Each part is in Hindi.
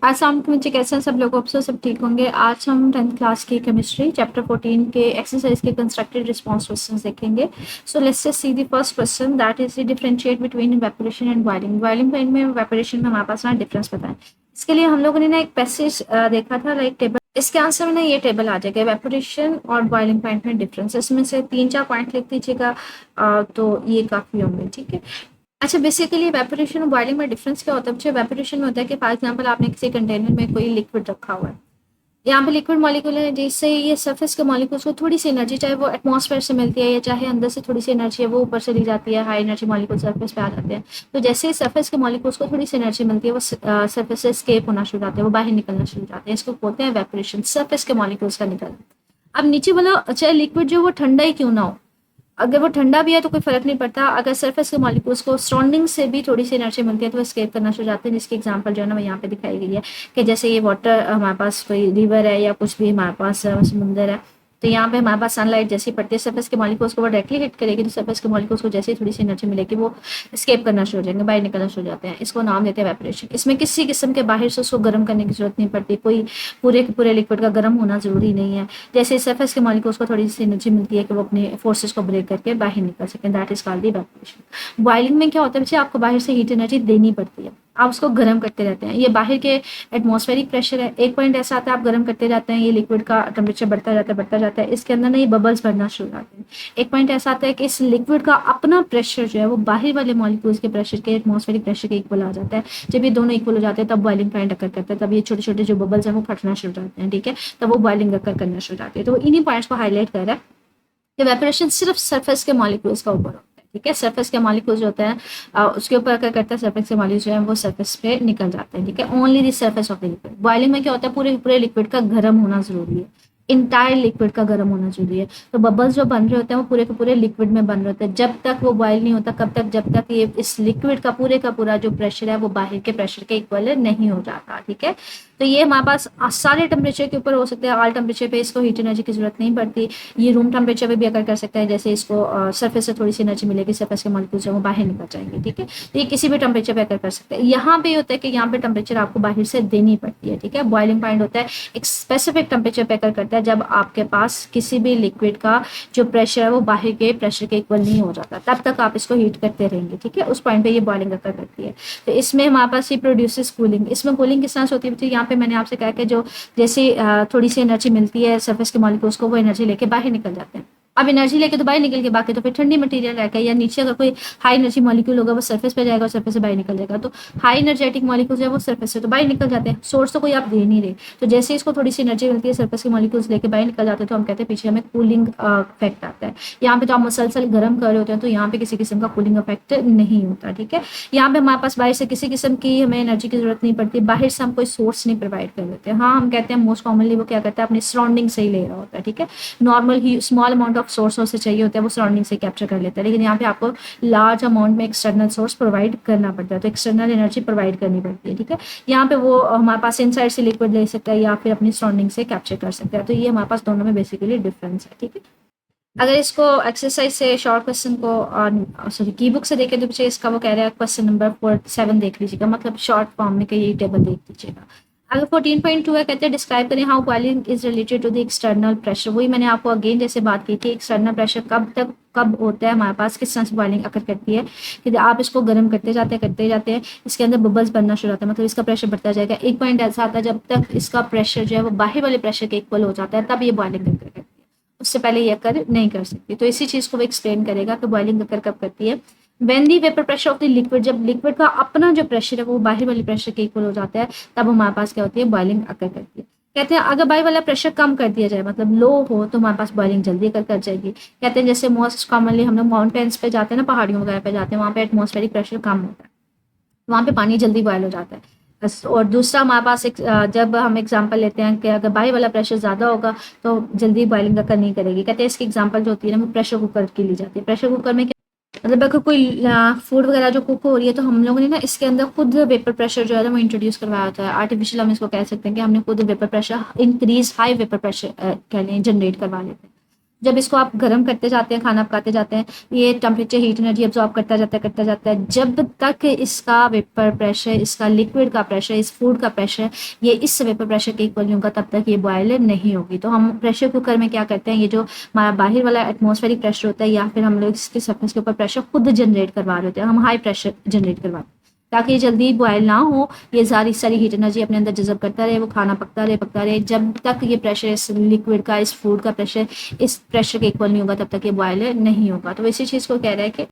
अस्सलाम मुझे कैसे हैं सब लोग, होप सो सब ठीक होंगे। आज हम 10th क्लास की केमिस्ट्री चैप्टर 14 के एक्सरसाइज के कंस्ट्रक्टेड रिस्पांस क्वेश्चंस देखेंगे। So let's just see the first question, that is the differentiate between evaporation and boiling. Boiling point में इवेपोरेशन में हमारे पास ना डिफरेंस बताएं। इसके लिए हम लोगों ने ना एक पैसेज देखा था, लाइक टेबल। इसके आंसर में ना ये टेबल आ जाएगा, इवेपोरेशन और बॉइलिंग पॉइंट में डिफरेंस। इसमें से 3-4 पॉइंट लिख दीजिएगा, तो ये काफ़ी होंगे, ठीक है। अच्छा, बेसिकली इवेपोरेशन और बॉइलिंग में डिफरेंस क्या होता है बच्चे? इवेपोरेशन में होता है कि फॉर एग्जांपल आपने किसी कंटेनर में कोई लिक्विड रखा हुआ है, यहाँ पे लिक्विड मॉलिक्यूल है, जिससे ये सरफेस के मॉलिक्यूल्स को थोड़ी सी एनर्जी, चाहे वो एटमॉस्फेयर से मिलती है या चाहे अंदर से थोड़ी सी एनर्जी है वो ऊपर से ली जाती है, हाई एनर्जी मॉलिक्यूल सरफेस पे आ जाते हैं। तो जैसे ही सरफेस के मॉलिक्यूल्स को थोड़ी सी एनर्जी मिलती है वो सरफेस से एस्केप होना शुरू हो जाते हैं, वो बाहर निकलना शुरू हो जाते हैं। इसको बोलते हैं इवेपोरेशन, सरफेस के मॉलिक्यूल्स का निकलना। अब नीचे वाला चाहे लिक्विड जो वो ठंडा ही क्यों ना हो, अगर वो ठंडा भी है तो कोई फर्क नहीं पड़ता, अगर सरफेस के मॉलिक्यूल्स को सराउंडिंग से भी थोड़ी सी एनर्जी मिलती है तो वो स्केप करना शुरू हो जाते हैं। जिसकी एग्जांपल जो है ना वो यहाँ पे दिखाई गई है कि जैसे ये वाटर, हमारे पास कोई रिवर है या कुछ भी हमारे पास समुंदर है, तो यहाँ पे हमारे पास सनलाइट जैसी पड़ती है सरफेस के मॉलिक्यूल्स को वो डायरेक्टली हिट करेगी, तो सरफेस के मॉलिक्यूल्स को जैसे ही थोड़ी सी एनर्जी मिलेगी वो स्केप करना शुरू हो जाएंगे, बाहर निकलना शुरू हो जाते हैं। इसको नाम देते हैं वेपरेशन। इसमें किसी किस्म के बाहर से उसको गर्म करने की जरूरत नहीं पड़ती, कोई पूरे के पूरे लिक्विड का गर्म होना जरूरी नहीं है। जैसे सरफेस के मॉलिक्यूल्स को थोड़ी सी एनर्जी मिलती है कि वो अपने फोर्सेस को ब्रेक करके बाहर निकल सकें, that is called the evaporation. Boiling में क्या होता है बच्चे, आपको बाहर से हीट एनर्जी देनी पड़ती है, आप उसको गर्म करते रहते हैं। ये बाहर के एटमॉस्फेरिक प्रेशर है, एक पॉइंट ऐसा आता है आप गर्म करते रहते हैं, ये लिक्विड का टेम्परेचर बढ़ता जाता है, इसके अंदर ना ये बबल्स बढ़ना शुरू हो जाते हैं। एक पॉइंट ऐसा आता है कि इस लिक्विड का अपना प्रेशर जो है वो बाहर वाले मॉलिक्यूल्स के प्रेशर के, एटमॉस्फेरिक प्रेशर के इक्वल आ जाता है। जब ये दोनों इक्वल हो जाते हैं तब बॉइलिंग पॉइंट अकर करता है, तब ये छोटे छोटे जो बबल्स हैं वो फटना शुरू हो जाते हैं, ठीक है, तब वो बॉइलिंग अकर करना शुरू हो जाती है। तो इन्हीं पॉइंट्स को हाईलाइट कर रहा है कि इवेपोरेशन सिर्फ सरफेस के मॉलिक्यूल्स का ऊपर होता है, ठीक है। सरफेस के मॉलिक्यूल्स जो होते हैं उसके ऊपर क्या करता है, सरफेस के मॉलिक्यूल्स जो है वो सरफेस पे निकल जाते हैं, ठीक है। Only the surface of the liquid. Boiling में क्या होता है, पूरे पूरे लिक्विड का गर्म होना जरूरी है, इंटायर लिक्विड का गर्म होना जरूरी है। तो बबल्स जो बन रहे होते हैं वो पूरे के पूरे लिक्विड में बन रहे होते हैं। जब तक वो बॉयल नहीं होता, कब तक, जब तक ये इस लिक्विड का पूरा जो प्रेशर है वो बाहर के प्रेशर के इक्वल नहीं हो जाता, ठीक है। तो ये हमारे पास सारे टेम्परेचर के ऊपर हो सकते हैं, ऑल टेम्परेचर पे इसको हीट एनर्जी की जरूरत नहीं पड़ती। ये रूम टेम्परेचर पे भी अगर कर सकता है, जैसे इसको सरफेस से थोड़ी सी एनर्जी मिलेगी, सरफेस के मॉलिक्यूल्स जो वो बाहर निकल जाएंगे, ठीक है। तो ये किसी भी टेम्परेचर पे अगर कर सकते हैं। यहाँ पे होता है कि यहाँ पे टेम्परेचर आपको बाहर से देनी पड़ती है, ठीक है। बॉइलिंग पॉइंट होता है एक स्पेसिफिक टेम्परेचर पे अगर करता है जब आपके पास किसी भी लिक्विड का जो प्रेशर है वो बाहर के प्रेशर के इक्वल नहीं हो जाता, तब तक आप इसको हीट करते रहेंगे, ठीक है। उस पॉइंट पे ये बॉइलिंग अकर करती है। तो इसमें हमारे पास ये प्रोड्यूसेस कूलिंग। इसमें कूलिंग किस तरह से होती है, यहाँ पे मैंने आपसे कहा कि जो जैसे थोड़ी सी एनर्जी मिलती है सरफेस के मॉलिक्यूल्स को, वो एनर्जी लेके बाहर निकल जाते हैं। अब एनर्जी लेके तो बाहर निकल के बाकी तो फिर ठंडी मटेरियल रहेगा, या नीचे अगर कोई हाई एनर्जी मॉलिक्यूल होगा वो सरफेस पे जाएगा और सरफेस से बाहर निकल जाएगा। तो हाई एनर्जेटिक मॉलिक्यूल्स है वो सरफेस से तो बाहर निकल जाते हैं, सोर्स तो कोई आप दे नहीं रहे। तो जैसे इसको थोड़ी सी एनर्जी मिलती है, सरफेस के मॉलिक्यूल्स लेके बाहर निकल जाते हैं, तो हम कहते हैं पीछे हमें कूलिंग इफेक्ट आता है। यहाँ पे तो आप मुसलसल गर्म कर रहे होते हैं, तो यहाँ पे किसी किस्म का कूलिंग इफेक्ट नहीं होता, ठीक है। यहाँ पे हमारे पास बाहर से किसी किस्म की हमें एनर्जी की जरूरत नहीं पड़ती, बाहर से हम कोई सोर्स नहीं प्रोवाइड कर देते। हाँ, हम कहते हैं मोस्ट कॉमनली वो क्या करता है, अपनी सराउंडिंग से ही ले रहा होता है, ठीक है। Normal he small amount of source से चाहिए होता है वो सराउंडिंग से कैप्चर कर लेता है, लेकिन यहाँ पे आपको लार्ज अमाउंट में एक्सटर्नल सोर्स प्रोवाइड करना पड़ता है, तो एक्सटर्नल एनर्जी प्रोवाइड करनी पड़ती है, ठीक है। यहाँ पे वो हमारे पास इनसाइड से लिक्विड ले सकता है या फिर अपनी सराउंडिंग से कैप्चर कर सकता है। तो ये हमारे पास दोनों में बेसिकली डिफरेंस है, ठीक है। अगर इसको एक्सरसाइज से शॉर्ट क्वेश्चन को सॉरी की बुक से देखें तो पीछे इसका वो कह रहा है क्वेश्चन नंबर 47 देख लीजिएगा, मतलब शॉर्ट फॉर्म में यही टेबल देख लीजिएगा। अगर 14.2 है, कहते हैं डिस्क्राइब करें how boiling is related to the external pressure. वही मैंने आपको अगेन जैसे बात की थी, एक्सटर्नल प्रेशर कब होता है हमारे पास, किस तरह से बॉइलिंग अकर करती है कि आप इसको गर्म करते जाते हैं, इसके अंदर बबल्स बनना शुरू होता है, मतलब इसका प्रेशर बढ़ता जाएगा। एक पॉइंट ऐसा आता है जब तक इसका प्रेशर जो है वो बाहर वाले प्रेशर के इक्वल हो जाता है तब ये बॉइलिंग अकर करती है, उससे पहले ये अकर नहीं कर सकती। तो इसी चीज को वो एक्सप्लेन करेगा कि बॉइलिंग अकर कब करती है। When the vapour pressure of the liquid, जब लिक्विड का अपना जो प्रेशर है वो बाहर वाले प्रेशर के इक्वल हो जाता है तब हमारे पास क्या होती है, बॉइलिंग अकर करती है। कहते हैं अगर बाहर वाला प्रेशर कम कर दिया जाए, मतलब लो हो, तो हमारे पास बॉइलिंग जल्दी अकर कर जाएगी। कहते हैं जैसे मोस्ट कॉमनली हम लोग माउंटेन्स पे जाते हैं ना, पहाड़ियों वगैरह पे जाते हैं, वहाँ पे एटमॉस्फेरिक प्रेशर कम होता है, वहाँ पे पानी जल्दी बॉयल हो जाता है। और दूसरा हमारे पास जब हम एग्जांपल लेते हैं कि अगर बाहर वाला प्रेशर ज़्यादा होगा तो जल्दी बॉइलिंग अकर नहीं करेगी। कहते हैं इसकी एग्जांपल जो होती है ना वो प्रेशर कुकर की ली जाती है। प्रेशर कुकर में मतलब अगर कोई फूड वगैरह जो कुक हो रही है तो हम लोगों ने ना इसके अंदर खुद वेपर प्रेशर जो है ना वो इंट्रोड्यूस करवाया होता है। आर्टिफिशियल हम इसको कह सकते हैं कि हमने खुद vapour pressure increase, high vapour pressure कह लें, जनरेट करवा लेते हैं। जब इसको आप गर्म करते जाते हैं, खाना पकाते जाते हैं, ये टेम्परेचर हीट एनर्जी अब्जॉर्ब करता जाता है। जब तक इसका वेपर प्रेशर, इसका लिक्विड का प्रेशर, इस फूड का प्रेशर ये इस वेपर प्रेशर के इक्वल नहीं होगा, तब तक ये बॉयल नहीं होगी। तो हम प्रेशर कुकर में क्या करते हैं, ये जो हमारा बाहर वाला एटमॉस्फेरिक प्रेशर होता है या फिर हम लोग इसके सरफेस के ऊपर प्रेशर खुद जनरेट करवा रहे होते हैं, हम हाई प्रेशर जनरेट करवाते हैं ताकि ये जल्दी बॉयल ना हो, ये सारी सारी हीट एनर्जी अपने अंदर जज़ब करता रहे, वो खाना पकता रहे। जब तक ये प्रेशर इस लिक्विड का, इस फूड का प्रेशर इस प्रेशर के इक्वल नहीं होगा, तब तक ये बॉयल नहीं होगा। तो इसी चीज़ को कह रहा है कि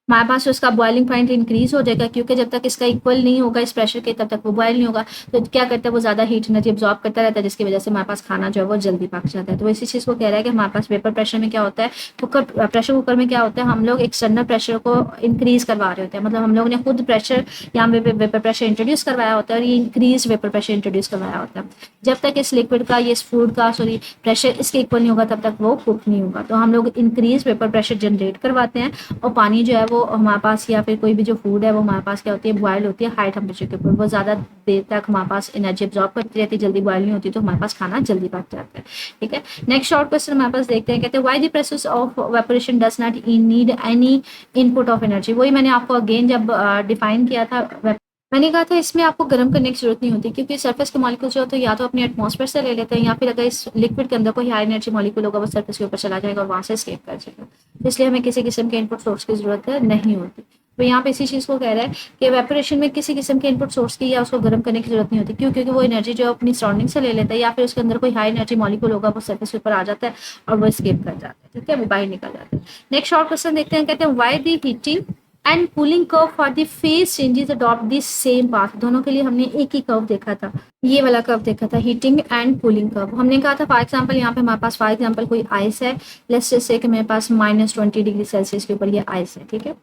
हमारे पास उसका बॉइलिंग पॉइंट इंक्रीज हो जाएगा, क्योंकि जब तक इसका इक्वल नहीं होगा इस प्रेशर के, तब तक वो बॉयल नहीं होगा। तो क्या करता है, वो ज़्यादा हीट एनर्जी अब्जॉर्ब करता रहता है, जिसकी वजह से हमारे पास खाना जो है वो जल्दी पक जाता है। तो इसी चीज़ को कह रहा है कि हमारे पास वेपर प्रेशर में क्या होता है, प्रेशर कुकर में क्या होता है, हम लोग एक्सटर्नल प्रेशर को इंक्रीज करवा रहे होते हैं। मतलब हम लोग ने खुद प्रेशर यहाँ पे वेपर प्रेशर इंट्रोड्यूस करवाया होता है और ये इंक्रीज वेपर प्रेशर इंट्रोड्यूस करवाया होता है। जब तक इस लिक्विड का, ये इस फूड का प्रेशर इसके इक्वल नहीं होगा, तब तक वो कुक नहीं होगा। तो हम लोग इंक्रीज वेपर प्रेशर जनरेट करवाते हैं और पानी जो है वो हमारे पास, या फिर कोई भी जो फूड है वो हमारे पास क्या होती है, बॉयल होती है हाई टेम्परेचर के ऊपर। वो ज़्यादा देर तक हमारे पास एनर्जी अब्जॉर्ब करती रहती है, जल्दी बॉयल नहीं होती, तो हमारे पास खाना जल्दी पक जाता है। ठीक है, नेक्स्ट शॉर्ट क्वेश्चन हमारे पास देखते हैं। कहते हैं why the process of evaporation does not need any input of energy. वही मैंने आपको अगेन जब डिफाइन किया था, मैंने कहा था इसमें आपको गर्म करने की जरूरत नहीं होती, क्योंकि सरफेस के मॉलिक्यूल जो तो या तो अपने एटमॉस्फेयर से ले लेते हैं, या फिर अगर इस लिक्विड के अंदर कोई हाई एनर्जी मॉलिक्यूल होगा वो सरफेस के ऊपर चला जाएगा और वहाँ से एस्केप कर जाएगा। इसलिए हमें किसी किस्म के इनपुट सोर्स की जरूरत नहीं होती। तो यहाँ पे इसी चीज़ को कह रहा है कि वेपोरेशन में किसी किस्म के इनपुट सोर्स की या उसको गर्म करने की जरूरत नहीं होती। क्यों? क्योंकि वो एनर्जी जो अपनी सराउंडिंग से ले लेता है, या फिर उसके अंदर कोई हाई एनर्जी मॉलिक्यूल होगा वो सरफेस के ऊपर आ जाता है और वो एस्केप कर जाता है। ठीक है, वो बाहर निकल जाता है। नेक्स्ट शॉर्ट क्वेश्चन देखते हैं। कहते हैं why the heating and cooling curve for the phase changes adopt the same path. दोनों के लिए हमने एक ही कर्व देखा था, ये वाला कर्व देखा था, हीटिंग एंड कूलिंग कर्व। हमने कहा था फॉर एग्जांपल, यहाँ पे हमारे पास फॉर एग्जांपल कोई आइस है, लेट्स जस्ट से कि मेरे पास -20 डिग्री सेल्सियस के ऊपर ये आइस है। ठीक है,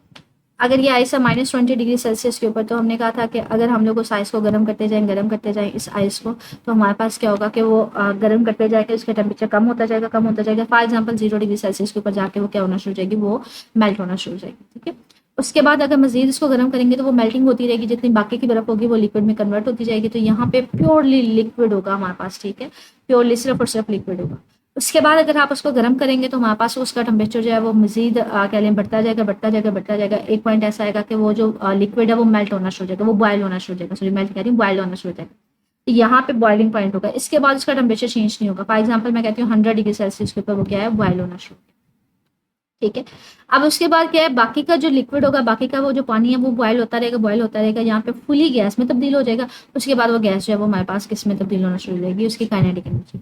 अगर ये आइस है -20 डिग्री सेल्सियस के ऊपर, तो हमने कहा था कि अगर हम लोग उस आइस को गर्म करते जाएं इस आइस को, तो हमारे पास क्या होगा कि वो गर्म करते जाएगा, उसका टेम्परेचर कम होता जाएगा। फॉर एग्जांपल 0 डिग्री सेल्सियस के ऊपर जाके वो क्या होना शुरू हो जाएगी, वो मेल्ट होना शुरू हो जाएगी। ठीक है, उसके बाद अगर मजीद इसको गर्म करेंगे तो वो मेल्टिंग होती रहेगी, जितनी बाकी की बर्फ होगी वो लिक्विड में कन्वर्ट होती जाएगी। तो यहाँ पे प्योरली लिक्विड होगा हमारे पास। ठीक है, प्योरली सिर्फ और सिर्फ लिक्विड होगा। उसके बाद अगर आप उसको गर्म करेंगे तो हमारे पास उसका टेम्परेचर जो है वो मजीद क्या लें बढ़ता जाएगा। एक पॉइंट ऐसा आएगा कि वो जो लिक्विड है वो मेल्ट होना शुरू हो जाएगा, वो बॉयल होना शुरू हो जाएगा, सॉरी मेल्ट कह रही हूँ, बॉयल होना शुरू हो जाएगा। तो यहाँ पे बॉइलिंग पॉइंट होगा। इसके बाद उसका टेम्परेचर चेंज नहीं होगा। फॉर एग्जाम्पल मैं कहती हूँ 100 डिग्री सेल्सियस के ऊपर वो क्या है, बॉयल होना शुरू। ठीक है, अब उसके बाद क्या है, बाकी का जो लिक्विड होगा, बाकी का वो जो पानी है वो बॉयल होता रहेगा, यहाँ पे फुली गैस में तब्दील हो जाएगा। उसके बाद वो गैस जो है वो हमारे पास किस में तब्दील होना शुरू हो जाएगी, उसकी काइनेटिक एनर्जी।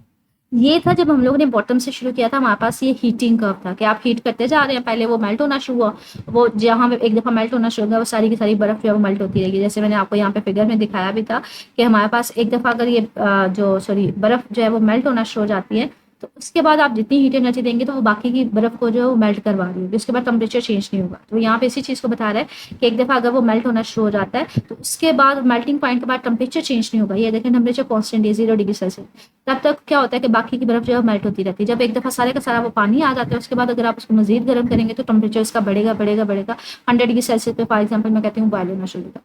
ये था जब हम लोगों ने बॉटम से शुरू किया था, हमारे पास ये हीटिंग कर्व था कि आप हीट करते जा रहे हैं, पहले वो मेल्ट होना शुरू हुआ, वो जहाँ एक दफ़ा मेल्ट होना शुरू होगा वो सारी की सारी बर्फ जो है वो मेल्ट होती रहेगी। जैसे मैंने आपको यहाँ पे फिगर में दिखाया भी था कि हमारे पास एक दफ़ा अगर ये बर्फ जो है वो मेल्ट होना शुरू हो जाती है, तो उसके बाद आप जितनी हीट एनर्जी देंगे तो वो बाकी की बर्फ को जो है वो मेल्ट करवा रही होगी, उसके बाद टेम्परेचर चेंज नहीं होगा। तो यहाँ पे इसी चीज़ को बता रहा है कि एक दफ़ा अगर वो मेल्ट होना शुरू हो जाता है तो उसके बाद मेल्टिंग पॉइंट के बाद टेम्परेचर चेंज नहीं होगा। ये देखें टेम्परेचर कॉन्स्टेंट है 0 डिग्री सेल्सियस। तब तक क्या होता है कि बाकी की बर्फ जो है मेल्ट होती रहती है। जब एक दफ़ा सारे का सारा वो पानी आ जाता है, उसके बाद अगर आप उसको मजीद गर्म करेंगे तो टेम्परेचर उसका बढ़ेगा 100 डिग्री सेल्सियस पे फॉर एग्जाम्पल मैं कहती हूँ बॉयल होना शुरू होगा।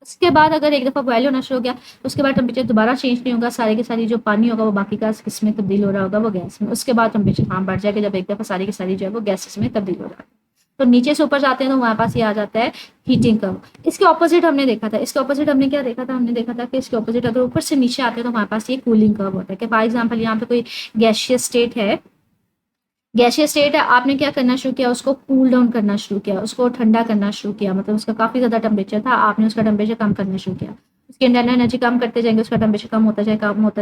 उसके बाद अगर एक दफ़ा बॉयल होना शुरू हो गया तो उसके बाद टेम्परेचर दोबारा चेंज नहीं होगा, सारी की सारी जो पानी होगा वो बाकी का किस में तब्दील हो रहा होगा, वो गैस में। उसके बाद टेम्परेचर हाँ बढ़ जाएगा जब एक दफ़ा सारी की सारी जो है वो गैसेस में तब्दील हो रहा है। तो नीचे से ऊपर जाते हैं तो हमारे पास ये आ जाता है हीटिंग कर्व। इसके ऑपोजिट हमने देखा था, इसके ऑपोजिट हमने क्या देखा था, हमने देखा था कि इसके ऑपोजिट अगर ऊपर से नीचे आते हैं तो हमारे पास ये कूलिंग कर्व होता है। कि फॉर एग्जाम्पल यहाँ पे कोई गैशियस स्टेट है, आपने क्या करना शुरू किया, उसको कूल डाउन करना शुरू किया, उसको ठंडा करना शुरू किया, मतलब उसका काफ़ी ज़्यादा टेम्परेचर था, आपने उसका टेम्परेचर कम करना शुरू किया। उसके इंटरनल एनर्जी कम करते जाएंगे, उसका टेम्परेचर कम होता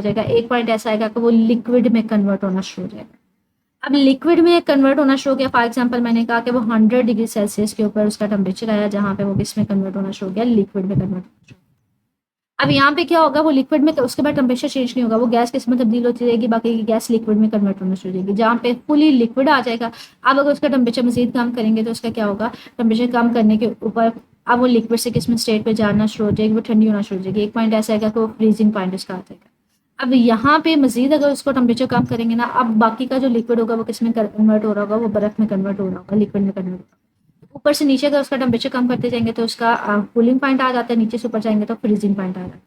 जाएगा। एक पॉइंट ऐसा आएगा कि वो लिक्विड में कन्वर्ट होना शुरू हो जाएगा। अब लिक्विड में कन्वर्ट होना शुरू हो गया, फॉर एग्जाम्पल मैंने कहा कि वो 100 डिग्री सेल्सियस के ऊपर उसका टेम्परेचर आया, जहाँ पे वो किस में कन्वर्ट होना शुरू हो गया, लिक्विड में कन्वर्ट होना शुरू। अब यहाँ पे क्या होगा, वो लिक्विड में, तो उसके बाद टेम्परेचर चेंज नहीं होगा, वो गैस किस में तब्दील होती रहेगी, बाकी की गैस लिक्विड में कन्वर्ट होना शुरू हो जाएगी, जहाँ पे फुली लिक्विड आ जाएगा। अब अगर उसका टेम्परेचर मजीद कम करेंगे तो उसका क्या होगा, टेम्परेचर कम करने के ऊपर अब वो लिक्विड से किस में स्टेट पे जाना शुरू हो जाएगी, वो ठंडी होना शुरू हो जाएगी। एक पॉइंट ऐसा आएगा कि वो फ्रीजिंग पॉइंट उसका आ जाएगा। अब यहाँ पे मजीद अगर उसको टेम्परेचर कम करेंगे ना, अब बाकी का जो लिक्विड होगा वो किस में कन्वर्ट हो रहा होगा, वो बर्फ में कन्वर्ट हो रहा होगा, लिक्विड में कन्वर्ट होगा। ऊपर से नीचे अगर उसका टेम्परेचर कम करते जाएंगे तो उसका कूलिंग पॉइंट आ जाता है, नीचे से ऊपर जाएंगे तो फ्रीजिंग पॉइंट आ जाता है।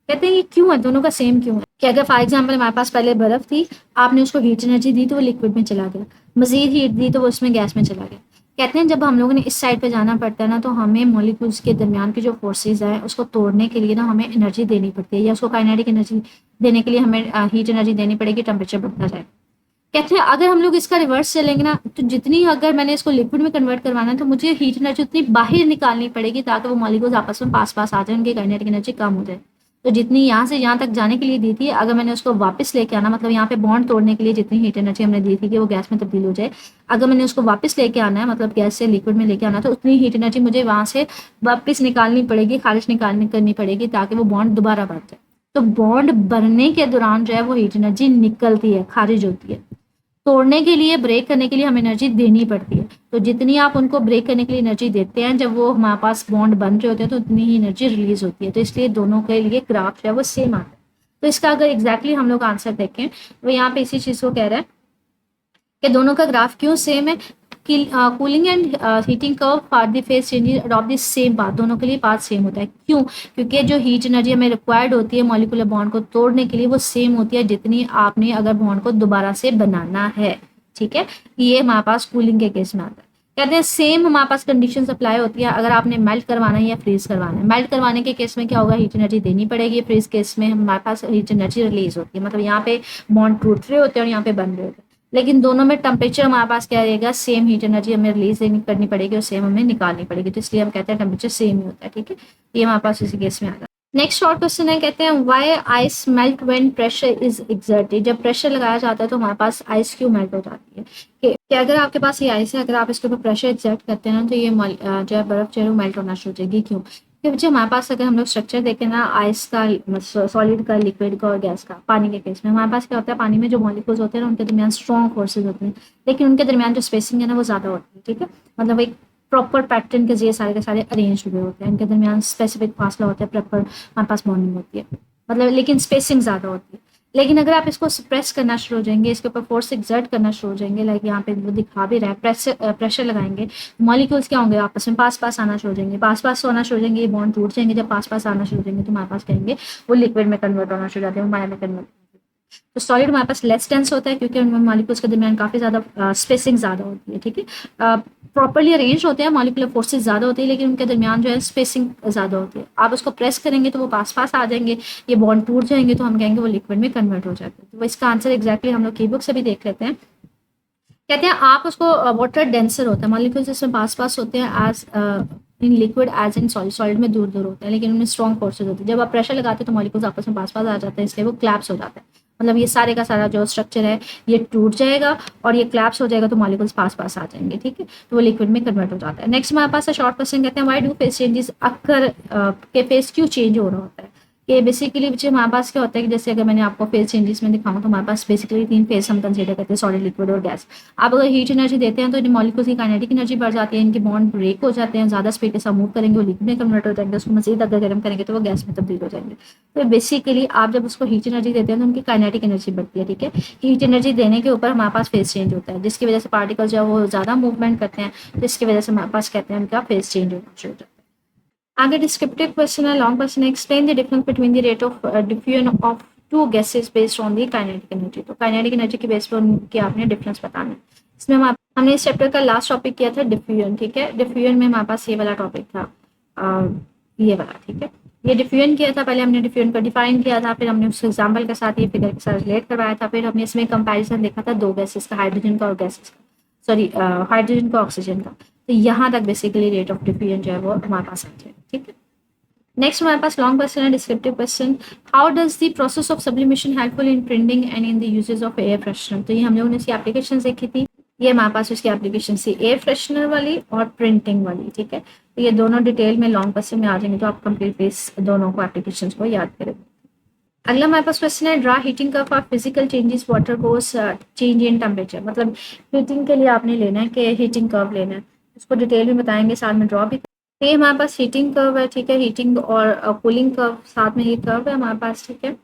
कहते हैं ये क्यों है, दोनों का सेम क्यों है, कि अगर फॉर एग्जाम्पल हमारे पास पहले बर्फ थी, आपने उसको हीट एनर्जी दी तो वो लिक्विड में चला गया। मज़ीद हीट दी तो वो इसमें गैस में चला गया। कहते हैं जब हम लोगों ने इस साइड पे जाना पड़ता है ना, तो हमें मॉलिक्यूल्स के दरमियान की जो फोर्सेस हैं उसको तोड़ने के लिए ना हमें एनर्जी देनी पड़ती है, या उसको काइनेटिक एनर्जी देने के लिए हमें हीट एनर्जी देनी पड़ेगी, टेम्परेचर बढ़ता जाए। कहते हैं अगर हम लोग इसका रिवर्स चलेंगे ना, तो जितनी अगर मैंने इसको लिक्विड में कन्वर्ट करवाना है तो मुझे हीट एनर्जी उतनी बाहर निकालनी पड़ेगी ताकि वो मॉलिक्यूल्स आपस में पास पास आ जाए, उनकी काइनेटिक एनर्जी कम हो जाए। तो जितनी यहाँ से यहाँ तक जाने के लिए दी थी, अगर मैंने उसको वापस लेके आना, मतलब यहाँ पे बॉन्ड तोड़ने के लिए जितनी हीट एनर्जी हमने दी थी कि वो गैस में तब्दील हो जाए, अगर मैंने उसको वापस लेके आना है, मतलब गैस से लिक्विड में लेके आना, तो उतनी हीट एनर्जी मुझे वहाँ से वापस निकालनी पड़ेगी, खारिज निकालनी करनी पड़ेगी ताकि वो बॉन्ड दोबारा बढ़ जाए। तो बॉन्ड बनने के दौरान जो है वो हीट एनर्जी निकलती है, खारिज होती है। तोड़ने के लिए, ब्रेक करने के लिए हमें एनर्जी देनी पड़ती है। तो जितनी आप उनको ब्रेक करने के लिए एनर्जी देते हैं, जब वो हमारे पास बॉन्ड बन रहे होते हैं तो उतनी ही एनर्जी रिलीज होती है। तो इसलिए दोनों के लिए ग्राफ जो है वो सेम आता है। तो इसका अगर एग्जैक्टली हम लोग आंसर देखें, तो यहाँ पे इसी चीज को कह रहा है कि दोनों का ग्राफ क्यों सेम है। Cooling and heating curve for the phase changes adopt the same path, दोनों के लिए पाथ सेम होता है। क्यों? क्योंकि जो हीट एनर्जी हमें रिक्वायर्ड होती है मॉलिक्यूलर बॉन्ड को तोड़ने के लिए, वो सेम होती है जितनी आपने अगर बॉन्ड को दोबारा से बनाना है। ठीक है, ये हमारे पास कूलिंग के केस में आता है। कहते हैं सेम हमारे पास कंडीशंस अप्लाई होती है अगर आपने मेल्ट करवाना है या फ्रीज करवाना है। मेल्ट करवाने के केस में क्या होगा, हीट एनर्जी देनी पड़ेगी। फ्रीज केस में हमारे पास हीट एनर्जी रिलीज होती है, मतलब यहाँ पे बॉन्ड टूट रहे होते हैं और यहाँ पे बन रहे होते हैं, लेकिन दोनों में टेम्परेचर हमारे पास क्या रहेगा, सेम हीट एनर्जी हमें रिलीज करनी पड़ेगी और सेम हमें निकालनी पड़ेगी। तो इसलिए हम कहते हैं टेम्परेचर सेम ही होता है। ठीक है, ये हमारे पास इसी केस में आता है। नेक्स्ट शॉर्ट क्वेश्चन है, कहते हैं why ice melt when pressure is exerted. जब प्रेशर लगाया जाता है तो हमारे पास आइस क्यों मेल्ट हो जाती है। कि अगर आपके पास ये आइस है, अगर आप इसके ऊपर प्रेशर एक्सर्ट करते हैं ना, तो ये जो है बर्फ जो है वो मेल्ट होना शुरू हो जाएगी। क्यों? क्योंकि बच्चे हमारे पास अगर हम लोग स्ट्रक्चर देखें ना, आइस का, सॉलिड का, लिक्विड का और गैस का, पानी के केस में हमारे पास क्या होता है, पानी में जो मॉलिक्यूल्स होते हैं ना उनके दरमियान स्ट्रॉन्ग फोर्सेज होते हैं, लेकिन उनके दरमियान जो स्पेसिंग है ना वो ज़्यादा होती है। ठीक है, मतलब एक प्रॉपर पैटर्न के सारे के सारे अरेंज हुए होते हैं, इनके दरमियान स्पेसिफिक फासला होता है, प्रॉपर हमारे पास बॉन्डिंग होती है, मतलब लेकिन स्पेसिंग ज़्यादा होती है। लेकिन अगर आप इसको प्रेस करना शुरू हो जाएंगे, इसके ऊपर फोर्स एक्सर्ट करना शुरू हो जाएंगे, लाइक यहाँ पे वो दिखा भी रहा है, प्रेशर लगाएंगे, मॉलिक्यूल्स क्या होंगे, आपस में पास पास आना शुरू हो जाएंगे, पास पास होना शुरू हो जाएंगे, ये बॉन्ड टूट जाएंगे। जब पास पास आना शुरू हो जाएंगे तो हमारे पास कहेंगे वो लिक्विड में कन्वर्ट होना शुरू हो जाते हैं, माया में कन्वर्ट। तो सॉलिड हमारे पास लेस डेंस होता है क्योंकि उनमें मॉलिक्यूल्स के दरमियान काफ़ी ज़्यादा स्पेसिंग ज़्यादा होती है। ठीक है, प्रॉपरली अरेंज होते हैं, मॉलिक्यूलर फोर्सेज ज़्यादा होती है, लेकिन उनके दरमियान जो है स्पेसिंग ज़्यादा होती है। आप उसको प्रेस करेंगे तो वो पास पास आ जाएंगे, ये बॉन्ड टूट जाएंगे तो हम कहेंगे वो लिक्विड में कन्वर्ट हो जाते हैं। तो इसका आंसर एग्जैक्टली हम लोग की बुक से भी देख लेते हैं। कहते हैं आप उसको, वाटर डेंसर होता है, मॉलिक्यूल्स इसमें पास पास होते हैं as in liquid as in solid, solid में दूर दूर होते हैं, लेकिन उनमें स्ट्रॉन्ग फोर्सेज होती है। जब आप प्रेशर लगाते हैं तो मॉलिक्यूल्स आपस में पास पास आ जाते हैं, इसलिए वो क्लैप्स हो जाता है, मतलब ये सारे का सारा जो स्ट्रक्चर है ये टूट जाएगा और ये क्लैप्स हो जाएगा तो मॉलिक्यूल्स पास पास आ जाएंगे। ठीक है, तो वो लिक्विड में कन्वर्ट हो जाता है। नेक्स्ट हमारे पास शॉर्ट क्वेश्चन, कहते हैं why do face changes occur, के फेस क्यों चेंज हो रहा होता है। कि बेसिकली बच्चे हमारे पास क्या होता है कि जैसे अगर मैंने आपको फेज चेंजेस में दिखाऊं तो हमारे पास बेसिकली 3 फेज हम कंसीडर करते हैं, सॉलिड, लिक्विड और गैस। आप अगर हीट एनर्जी देते हैं तो इन मॉलिक्यूल्स की काइनेटिक एनर्जी बढ़ जाती है, इनके बॉन्ड ब्रेक हो जाते हैं, ज़्यादा स्पीड के साथ मूव करेंगे वो लिक्विड में कन्वर्ट हो जाएंगे, उसको मजीद अगर गर्म करेंगे तो वो गैस में तब्दील हो जाएंगे। तो बेसिकली आप जब उसको हीट एनर्जी देते हैं तो उनकी काइनेटिक एनर्जी बढ़ती है। ठीक है, हीट एनर्जी देने के ऊपर हमारे पास फेज चेंज होता है, जिसकी वजह से पार्टिकल्स जो है वो ज़्यादा मूवमेंट करते हैं, जिसकी वजह से हमारे पास कहते हैं उनका फेज चेंज होना शुरू हो जाता है। आगे डिस्क्रिप्टिव क्वेश्चन है, लॉन्ग क्वेश्चन है, explain the difference between the rate of diffusion of two gases based on the kinetic energy. तो काइनेटिक एनर्जी के बेस पर उनकी आपने डिफरेंस बताना है। इसमें हमने इस चैप्टर का लास्ट टॉपिक किया था डिफ्यूजन। ठीक है, डिफ्यूजन में हमारे पास ये वाला टॉपिक था, ये वाला। ठीक है, ये डिफ्यूजन किया था, पहले हमने डिफ्यूजन को डिफाइन किया था, फिर हमने उस एग्जाम्पल के साथ, ये फिगर के साथ रिलेट करवाया था, फिर हमने इसमें कंपैरिजन देखा था दो गैसेस का, हाइड्रोजन का और गैसेस का, सॉरी हाइड्रोजन का ऑक्सीजन का। तो यहाँ तक बेसिकली रेट ऑफ डिफ्यूजन जो है वो हमारे पास आ जाए। ठीक है, नेक्स्ट हमारे पास लॉन्ग क्वेश्चन है, descriptive question, how does the process of sublimation helpful in printing and in the uses of air freshener. तो ये हम लोगों ने इसकी एप्लीकेशन देखी थी, ये हमारे पास इसकी एप्लीकेशन थी एयर फ्रेशनर वाली और प्रिंटिंग वाली। ठीक है, तो ये दोनों डिटेल में लॉन्ग क्वेश्चन में आ जाएंगे, तो आप कंप्लीट बेस दोनों को एप्लीकेशन को याद करेंगे। अगला हमारे पास क्वेश्चन है, draw heating curve for physical changes water goes change in temperature. मतलब हीटिंग के लिए आपने लेना है कि हीटिंग कर्व लेना है, उसको डिटेल में बताएंगे, साथ में ड्रॉ भी। तो ये हमारे पास हीटिंग कर्व है। ठीक है, हीटिंग और कूलिंग कर्व साथ में ये कर्व है हमारे पास। ठीक है,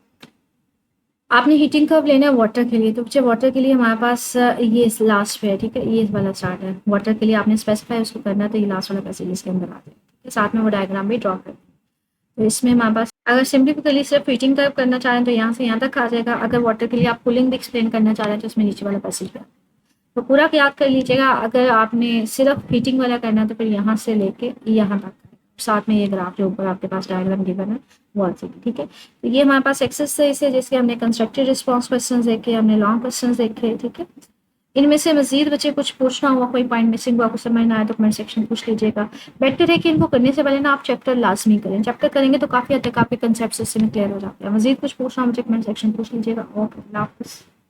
आपने हीटिंग कर्व लेना है वाटर के लिए, तो बच्चे वाटर के लिए हमारे पास ये लास्ट पे है। ठीक है, ये वाला चार्ट है, वाटर के लिए आपने स्पेसिफाई उसको करना है, तो ये लास्ट वाला पैसेज इसके अंदर आते हैं। ठीक है, साथ में वो डायग्राम भी ड्रॉ करते हैं। तो इसमें हमारे पास अगर सिंपलिफिकली सिर्फ हीटिंग कर्व करना चाहें तो यहाँ से यहाँ तक आ जाएगा, अगर वाटर के लिए आप कूलिंग भी एक्सप्लेन करना चाह रहे हैं तो इसमें नीचे वाला पैसेज पे। तो पूरा याद कर लीजिएगा। अगर आपने सिर्फ हीटिंग वाला करना है तो फिर यहाँ से लेके यहाँ तक, साथ में ये ग्राफ जो ऊपर आपके पास डायग्राम गिवन है वो आ जाएगी। ठीक है, तो ये हमारे पास एक्सरसाइज है जिसके हमने कंस्ट्रक्टेड रिस्पॉन्स क्वेश्चन देखे, हमने लॉन्ग क्वेश्चन देखे। ठीक है, इनमें से मजीद बच्चे कुछ पूछना हुआ, कोई पॉइंट मिसिंग हुआ, कुछ समझ ना आए तो कमेंट सेक्शन पूछ लीजिएगा। बेटर है कि इनको करने से पहले ना आप चैप्टर लाजमी करें, चैप्टर करेंगे तो काफ़ी हद तक आपके कंसेप्ट उससे में क्लियर हो जाते हैं। मजीद कुछ पूछना मुझे कमेंट सेक्शन पूछ लीजिएगा। ओके, अल्लाह हाफिज़।